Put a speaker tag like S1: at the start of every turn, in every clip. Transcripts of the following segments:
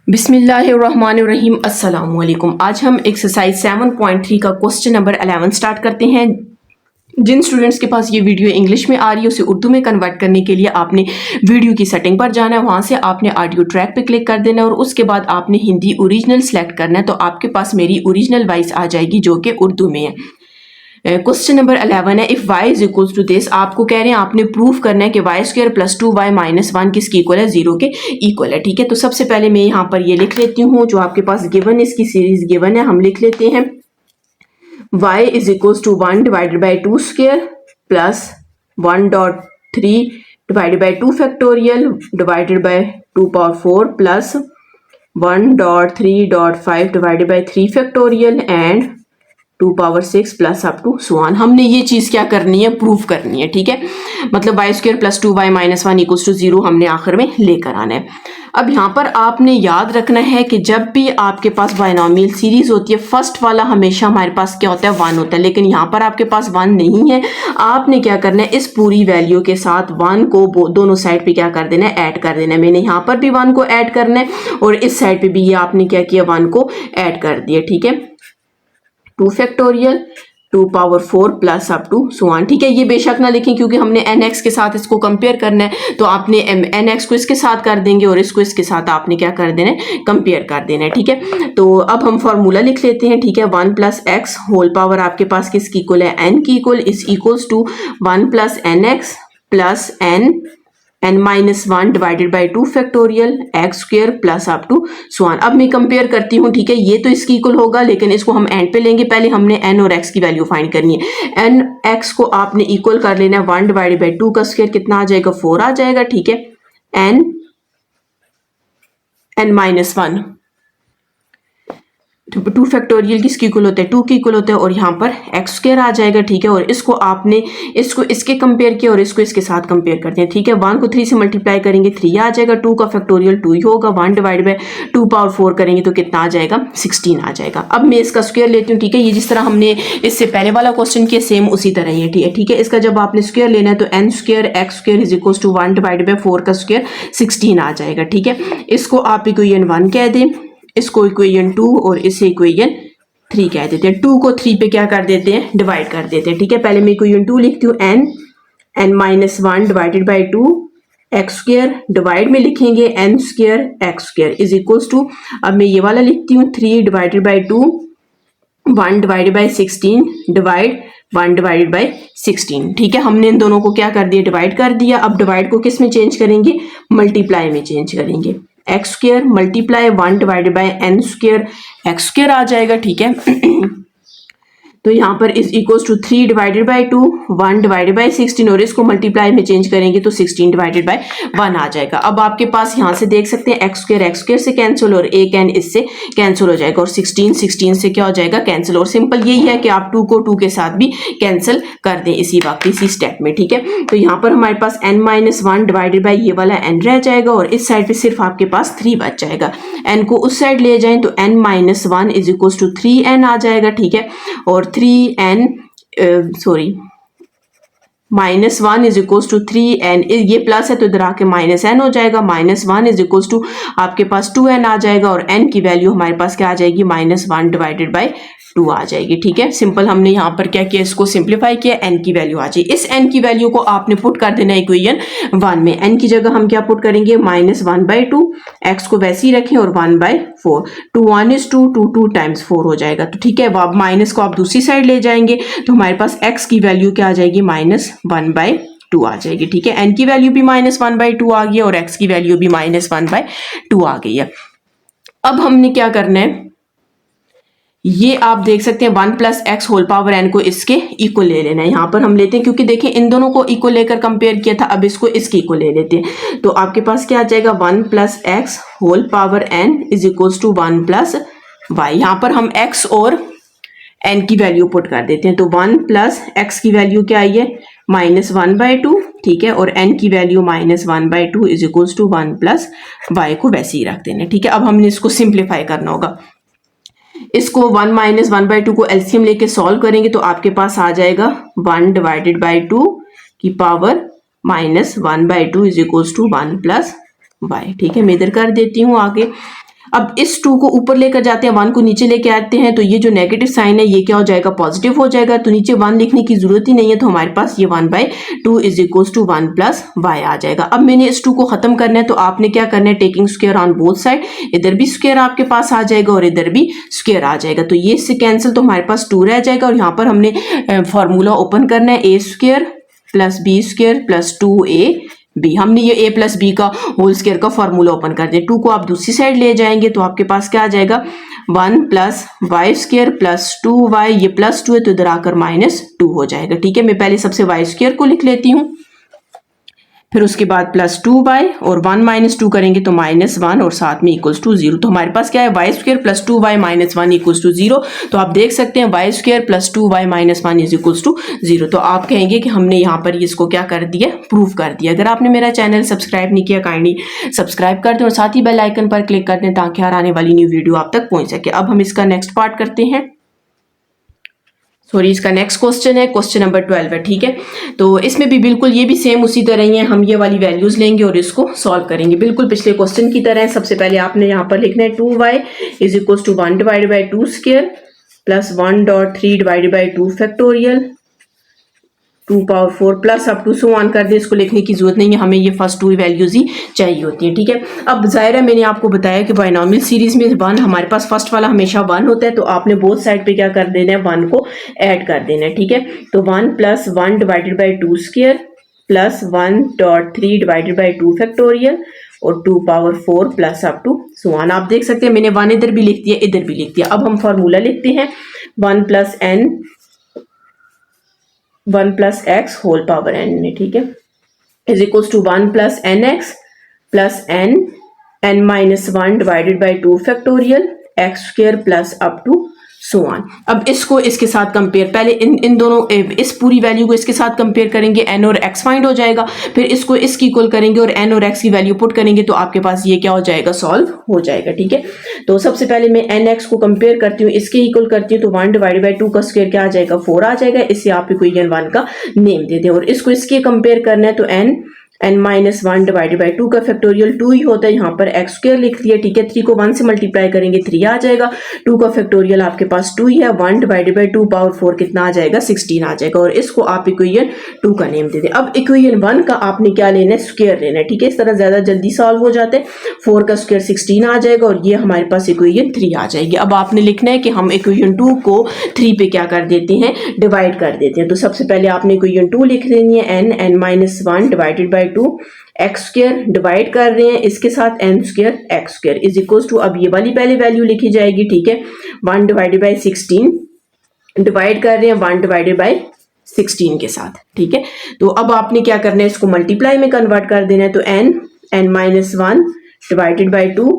S1: बिस्मिल्लाहिर्रहमानिर्रहीम अस्सलाम वालेकुम। आज हम एक्सरसाइज 7.3 का क्वेश्चन नंबर 11 स्टार्ट करते हैं। जिन स्टूडेंट्स के पास ये वीडियो इंग्लिश में आ रही है उसे उर्दू में कन्वर्ट करने के लिए आपने वीडियो की सेटिंग पर जाना है, वहां से आपने ऑडियो ट्रैक पे क्लिक कर देना है और उसके बाद आपने हिंदी ओरिजिनल सेलेक्ट करना है। तो आपके पास मेरी ओरिजिनल वॉइस आ जाएगी जो कि उर्दू में है। क्वेश्चन नंबर 11 है, if y is equal to this. आपको कह रहे हैं आपने प्रूफ करना है कि Y square plus 2y minus 1 किसकी इक्वल है, 0 के इक्वल है। ठीक है, तो सबसे पहले मैं यहाँ पर ये लिख लेती हूँ जो आपके पास गिवन, इसकी सीरीज गिवन है। हम लिख लेते हैं y is equal to 1 divided by 2 square plus 1.3 divided by 2 factorial divided by 2 power 4 plus 1.3.5 divided by 3 factorial and 2 power 6 plus up to so on. हमने ये चीज क्या करनी है, प्रूफ करनी है। ठीक है, मतलब y square plus 2y minus 1 equals to 0 हमने आखिर में लेकर आना है। अब यहाँ पर आपने याद रखना है कि जब भी आपके पास बाइनोमियल सीरीज होती है, फर्स्ट वाला हमेशा हमारे पास क्या होता है, 1 होता है। लेकिन यहाँ पर आपके पास 1 नहीं है। आपने क्या करना है, इस पूरी वैल्यू के साथ 1 को दोनों साइड पे क्या कर देना है, ऐड कर देना है। मैंने यहाँ पर भी 1 को ऐड करना है और इस साइड पे भी ये आपने क्या किया, 1 को ऐड कर दिया। ठीक है, 2 factorial 2 power 4 plus up to so on. ठीक है, ये बेशक ना लिखें क्योंकि हमने nx के साथ इसको कंपेयर करना है, तो आपने nx को इसके साथ कर देंगे और इसको इसके साथ आपने क्या कर देना है, कंपेयर कर देना है। ठीक है, तो अब हम फॉर्मूला लिख लेते हैं। ठीक है, 1 प्लस एक्स होल पावर आपके पास किसकी इक्वल है, n की equal, is equals to 1 plus n x plus n minus 1 divided by 2 factorial x square plus up to so on. अब मैं कंपेयर करती हूँ। ठीक है, ये तो इसकी इक्वल होगा लेकिन इसको हम एंड पे लेंगे। पहले हमने n और x की वैल्यू फाइंड करनी है। n x को आपने इक्वल कर लेना है, 1 डिवाइडेड बाई 2 का स्क्वायर कितना आ जाएगा, 4 आ जाएगा। ठीक है, n माइनस 1 2 फैक्टोरियल किसकी इक्वल होता है, 2 की इक्वल होता है और यहाँ पर एक्स स्क्वायर आ जाएगा। ठीक है, और इसको आपने इसको इसके कंपेयर किया और इसको इसके साथ कंपेयर करते हैं। ठीक है, 1 को 3 से मल्टीप्लाई करेंगे 3 आ जाएगा, 2 का फैक्टोरियल 2 ही होगा, 1 डिवाइड बाय 2 पावर 4 करेंगे तो कितना आ जाएगा, 16 आ जाएगा। अब मैं इसका स्क्वायर लेती हूँ। ठीक है, ये जिस तरह हमने इससे पहले वाला क्वेश्चन किया सेम उसी तरह ही है। ठीक है, इसका जब आपने स्क्वायर लेना है तो n square x square is equal to 1 divide by 4 का स्क्वायर 16 आ जाएगा। ठीक है, इसको आप इक्वेशन 1 कह दें, इसको इक्वेशन 2 और इसे इक्वेशन 3 कह देते हैं। 2 को 3 पे क्या कर देते हैं, डिवाइड कर देते हैं। ठीक है, पहले मैं इक्वेशन 2 लिखती हूँ, n minus 1 divided by 2 x square, divide में लिखेंगे n स्क्वायर x square is equals to, अब मैं ये वाला लिखती हूँ 3 divided by 2 1 divided by 16 divide 1 divided by 16। ठीक है, हमने इन दोनों को क्या कर दिया, डिवाइड कर दिया। अब डिवाइड को किस में चेंज करेंगे, मल्टीप्लाई में चेंज करेंगे। X square multiply 1 divided by n square x square आ जाएगा। ठीक है, तो यहाँ पर is equals to 3 divided by 2 1 divided by 16 और इसको मल्टीप्लाई में चेंज करेंगे तो 16 डिवाइडेड बाई 1 आ जाएगा। अब आपके पास यहाँ से देख सकते हैं एक्स स्क्वायर से कैंसिल और एक n इससे कैंसिल हो जाएगा और 16 से क्या हो जाएगा, कैंसिल। और सिंपल यही है कि आप 2 को 2 के साथ भी कैंसिल कर दें इसी वक्त, इसी स्टेप में। ठीक है, तो यहाँ पर हमारे पास n माइनस 1 डिवाइडेड बाई ये वाला n रह जाएगा और इस साइड पे सिर्फ आपके पास 3 बच जाएगा। n को उस साइड ले जाएं तो n minus 1 is equal to 3n आ जाएगा। ठीक है, और 3n minus 1 is equals to 3n, ये प्लस है तो इधर आके माइनस n हो जाएगा। माइनस 1 इज इक्वल्स टू आपके पास 2n आ जाएगा और n की वैल्यू हमारे पास क्या आ जाएगी, माइनस 1 डिवाइडेड बाई 2 आ जाएगी। ठीक है, सिंपल हमने यहाँ पर क्या किया, इसको सिंप्लीफाई किया, n की वैल्यू आ जाएगी। इस n की वैल्यू को आपने पुट कर देना इक्वेशन 1 में। n की जगह हम क्या पुट करेंगे, माइनस 1 बाई 2, एक्स को वैसे ही रखें और 1 बाई 4, 2 1 इज 2 2 2 टाइम्स 4 हो जाएगा। तो ठीक है, अब माइनस को आप दूसरी साइड ले जाएंगे तो हमारे पास x की वैल्यू क्या आ जाएगी, माइनस 1 बाई 2 आ जाएगी। ठीक है, n की वैल्यू भी माइनस 1 बाई 2 आ गई और x की वैल्यू भी माइनस 1 बाई 2 आ गई है। अब हमने क्या करना है, ये आप देख सकते हैं 1 plus x whole power n को इसके इक्वल ले लेना है। यहाँ पर हम लेते हैं क्योंकि देखें इन दोनों को इक्वल लेकर कंपेयर किया था, अब इसको इसके इक्वल ले लेते हैं। तो आपके पास क्या आ जाएगा, 1 plus x whole power n is equals to 1 plus y. यहाँ पर हम x और n की वैल्यू पुट कर देते हैं। तो 1 प्लस एक्स की वैल्यू क्या आई है, माइनस 1 बाई 2। ठीक है, और n की value minus 1 by 2 is equals to 1 plus y को वैसे ही रख देना। ठीक है, अब हमने इसको सिंप्लीफाई करना होगा। इसको 1 माइनस 1 बाई 2 को एलसीएम लेके सॉल्व करेंगे तो आपके पास आ जाएगा 1 डिवाइडेड बाई 2 की power minus 1 by 2 is equals to 1 plus y. ठीक है, मैं इधर कर देती हूँ आगे। अब इस 2 को ऊपर लेकर जाते हैं, 1 को नीचे लेके आते हैं, तो ये जो नेगेटिव साइन है ये क्या हो जाएगा, पॉजिटिव हो जाएगा। तो नीचे 1 लिखने की जरूरत ही नहीं है, तो हमारे पास ये 1/2 is equals to 1 plus y आ जाएगा। अब मैंने इस 2 को खत्म करना है, तो आपने क्या करना है, taking square on both side, इधर भी स्क्वायर आपके पास आ जाएगा और इधर भी स्क्वायर आ जाएगा, तो ये इससे कैंसिल, तो हमारे पास 2 रह जाएगा। और यहाँ पर हमने फॉर्मूला ओपन करना है, a² plus b² plus 2ab। हमने ये a प्लस b का होल स्क्वायर का फॉर्मूला ओपन कर दिया। 2 को आप दूसरी साइड ले जाएंगे तो आपके पास क्या आ जाएगा, 1 प्लस y² प्लस 2y, ये प्लस 2 है तो इधर आकर -2 हो जाएगा। ठीक है, मैं पहले सबसे y² को लिख लेती हूँ, फिर उसके बाद प्लस 2y और 1 माइनस 2 करेंगे तो -1 और साथ में इक्वल्स टू 0। तो हमारे पास क्या है, y² plus 2y minus 1 equals to 0। तो आप देख सकते हैं y² plus 2y minus 1 is equals to 0। तो आप कहेंगे कि हमने यहाँ पर इसको क्या कर दिया, प्रूव कर दिया। अगर आपने मेरा चैनल सब्सक्राइब नहीं किया, काइंडली सब्सक्राइब कर दें और साथ ही बेल आइकन पर क्लिक कर दें ताकि हर आने वाली न्यू वीडियो आप तक पहुंच सके। अब हम इसका नेक्स्ट पार्ट करते हैं। सॉरी, इसका नेक्स्ट क्वेश्चन है, क्वेश्चन नंबर 12 है। ठीक है, तो इसमें भी बिल्कुल ये भी सेम उसी तरह ही है, हम ये वाली वैल्यूज लेंगे और इसको सॉल्व करेंगे बिल्कुल पिछले क्वेश्चन की तरह। सबसे पहले आपने यहाँ पर लिखना है 2y is equal to 1 divided by 2 square plus 1.3 divided by 2 factorial 2 power 4 plus up to so on कर दे। इसको लिखने की जरूरत नहीं है, हमें ये फर्स्ट 2 वैल्यूज ही चाहिए होती है। ठीक है, अब जाहिर है मैंने आपको बताया कि बायनॉमियल सीरीज में 1 हमारे पास फर्स्ट वाला हमेशा 1 होता है, तो आपने बोथ साइड पे क्या कर देना है, 1 को ऐड कर देना है। ठीक है, तो 1 plus 1 divided by 2 square plus 1.3 divided by 2 factorial और 2 power 4 plus up to so on. आप देख सकते हैं मैंने 1 इधर भी लिख दिया, इधर भी लिख दिया। अब हम फॉर्मूला लिखते हैं 1 plus x whole power n में। ठीक है, is equals to 1 plus nx plus n minus 1 divided by 2 factorial x² plus up to so on. अब इसको इसके साथ कंपेयर, पहले इन दोनों इस पूरी वैल्यू को इसके साथ कंपेयर करेंगे, n और x फाइंड हो जाएगा, फिर इसको इसकी इक्वल करेंगे और n और x की वैल्यू पुट करेंगे तो आपके पास ये क्या हो जाएगा, सॉल्व हो जाएगा। ठीक है, तो सबसे पहले मैं nx को कंपेयर करती हूँ, इसके इक्वल करती हूँ, तो 1 डिवाइडेड बाई 2 का स्क्वायर क्या आ जाएगा, 4 आ जाएगा। इससे आप इक्वेशन 1 का नेम दे दें और इसको इसके कंपेयर करना है, तो n माइनस 1 डिवाइडेड बाई 2 का फैक्टोरियल 2 ही होता है, यहाँ पर x² लिख लिया। ठीक है, 3 को 1 से मल्टीप्लाई करेंगे 3 आ जाएगा, 2 का फैक्टोरियल आपके पास 2 ही है, 1 डिवाइडेड बाई 2 पावर 4 कितना आ जाएगा, 16 आ जाएगा और इसको आप इक्वेशन 2 का नेम दे दें। अब इक्वेशन 1 का आपने क्या लेना है, स्क्वायर लेना है। ठीक है, इस तरह ज्यादा जल्दी सॉल्व हो जाते हैं। 4 का स्क्वायर 16 आ जाएगा और ये हमारे पास इक्वेशन 3 आ जाएगी। अब आपने लिखना है कि हम इक्वेशन 2 को 3 पे क्या कर देते हैं, डिवाइड कर देते हैं। तो सबसे पहले आपने इक्वेशन 2 लिख लेनी है, n minus 1 divided by 2 x² divide कर रहे हैं इसके साथ n² x² is equal to, अब ये वाली पहले वैल्यू लिखी जाएगी। ठीक है, 1 डिवाइडेड बाई 16 डिवाइड कर रहे हैं 1 डिवाइडेड बाई 16 के साथ। ठीक है, तो अब आपने क्या करना है, इसको मल्टीप्लाई में कन्वर्ट कर देना है, तो n minus 1 divided by 2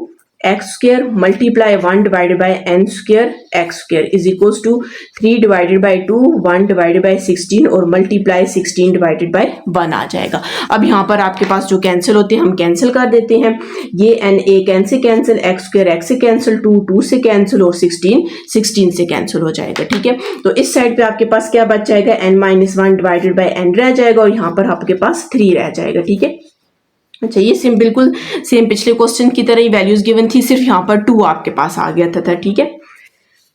S1: x² multiply 1 divided by n² x² is equals to 3 divided by 2 1 divided by 16 और मल्टीप्लाई 16 डिवाइडेड बाई 1 आ जाएगा। अब यहाँ पर आपके पास जो कैंसिल होते हैं हम कैंसिल कर देते हैं, ये n एक n से कैंसिल, x² x से कैंसिल, 2 से कैंसिल और 16 से कैंसिल हो जाएगा। ठीक है, तो इस साइड पे आपके पास क्या बच जाएगा, n minus 1 divided by n रह जाएगा और यहाँ पर आपके पास 3 रह जाएगा। ठीक है, अच्छा ये बिल्कुल सेम पिछले क्वेश्चन की तरह ही वैल्यूज गिवन थी, सिर्फ यहाँ पर 2 आपके पास आ गया था। ठीक है,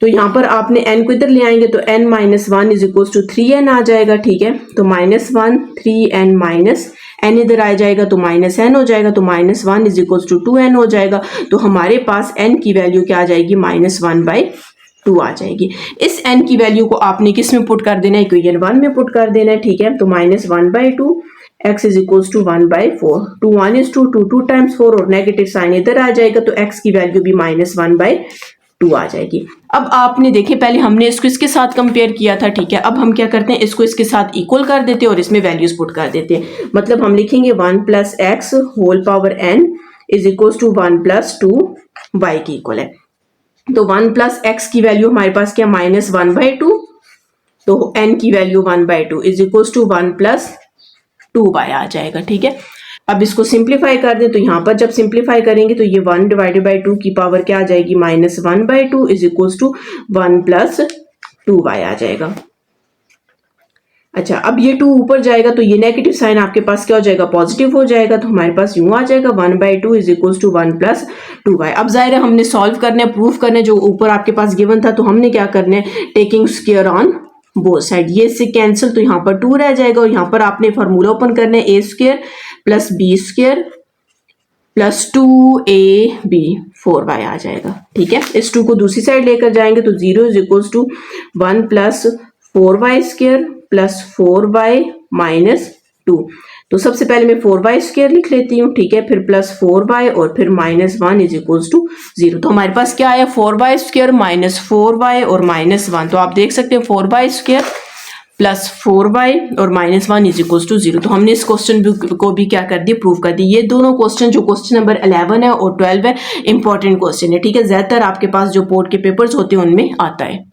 S1: तो यहाँ पर आपने n को इधर ले आएंगे तो n minus 1 is equal to 3n आ जाएगा। ठीक है, तो -1 3n माइनस n इधर आ जाएगा तो माइनस n हो जाएगा, तो -1 इज इक्वल टू 2n हो जाएगा। तो हमारे पास n की वैल्यू क्या आ जाएगी, -1/2 आ जाएगी। इस n की वैल्यू को आपने किस में पुट कर देना है, इक्वेशन 1 में पुट कर देना है। ठीक है, तो -1/2 x is equal to 1/4, 2 1 is 2 2 times 4 और नेगेटिव साइन इधर आ जाएगा, तो x की वैल्यू भी -1/2 आ जाएगी। अब आपने देखे पहले हमने इसको इसके साथ कंपेयर किया था। ठीक है, अब हम क्या करते हैं, इसको इसके साथ इक्वल कर देते हैं और इसमें वैल्यूज पुट कर देते हैं। मतलब हम लिखेंगे 1 plus x whole power n is equal to 1 plus 2 y की इक्वल है। तो 1 प्लस x की वैल्यू हमारे पास क्या, -1/2, तो n की value 1/2 is equal to 1 plus 2y आ जाएगा। ठीक है, अब इसको सिंप्लीफाई कर दें, तो यहाँ पर जब सिंप्लीफाई करेंगे तो ये 1 डिवाइडेड बाई 2 की पावर क्या आ जाएगी, -1/2 is equal to 1 plus 2y आ जाएगा। अच्छा, अब ये 2 ऊपर जाएगा तो ये नेगेटिव साइन आपके पास क्या हो जाएगा, पॉजिटिव हो जाएगा। तो हमारे पास यूं आ जाएगा 1/2 is equal to 1 plus 2y। अब जाहिर है हमने सॉल्व करने, प्रूफ करने, जो ऊपर आपके पास गिवन था तो हमने क्या करना है, taking square on both side. ये इससे कैंसिल, तो यहाँ पर 2 रह जाएगा और यहाँ पर आपने फार्मूला ओपन करना है, a square plus b square plus 2ab 4y आ जाएगा। ठीक है, इस 2 को दूसरी साइड लेकर जाएंगे तो 0 is equal to 1 plus 4y square plus 4y minus 2। तो सबसे पहले मैं 4y स्क्वायर लिख लेती हूँ, ठीक है, फिर प्लस 4y और फिर माइनस 1 इज इक्वल टू 0। तो हमारे पास क्या आया, 4y स्क्वायर माइनस 4y और माइनस 1। तो आप देख सकते हैं 4y स्क्वायर प्लस 4y और माइनस 1 इज इक्वल टू 0। तो हमने इस क्वेश्चन को भी क्या कर दिया, प्रूव कर दी। ये दोनों क्वेश्चन, जो क्वेश्चन नंबर 11 है और 12 है, इंपॉर्टेंट क्वेश्चन है। ठीक है, ज्यादातर आपके पास जो बोर्ड के पेपर्स होते हैं उनमें आता है।